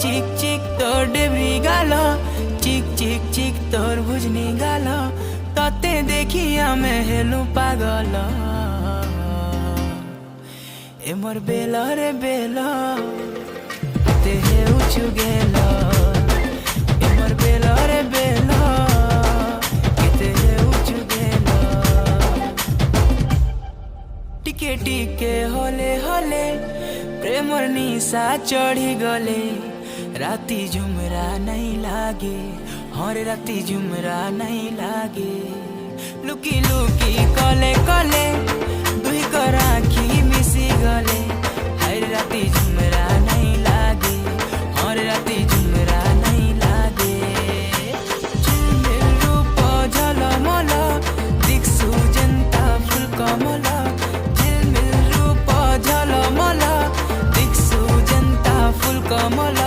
चिक चिक तोर डेबरी गाल चिक चिक चिक तोर भुजनी गाल तते देखिया में हेलु पागल ए मोर बेल रे बेल ते हे उचु गेल ए मोर बेल रे बेल ते हे उचु गेल टिके टिके होले होले प्रेमर निशा चढ़ी गले राती झुमरा नहीं लागे हरे राती झुमरा नहीं लागे लुकी लुकी कले कले दुई को राखी मिसी गले हरे राती झुमरा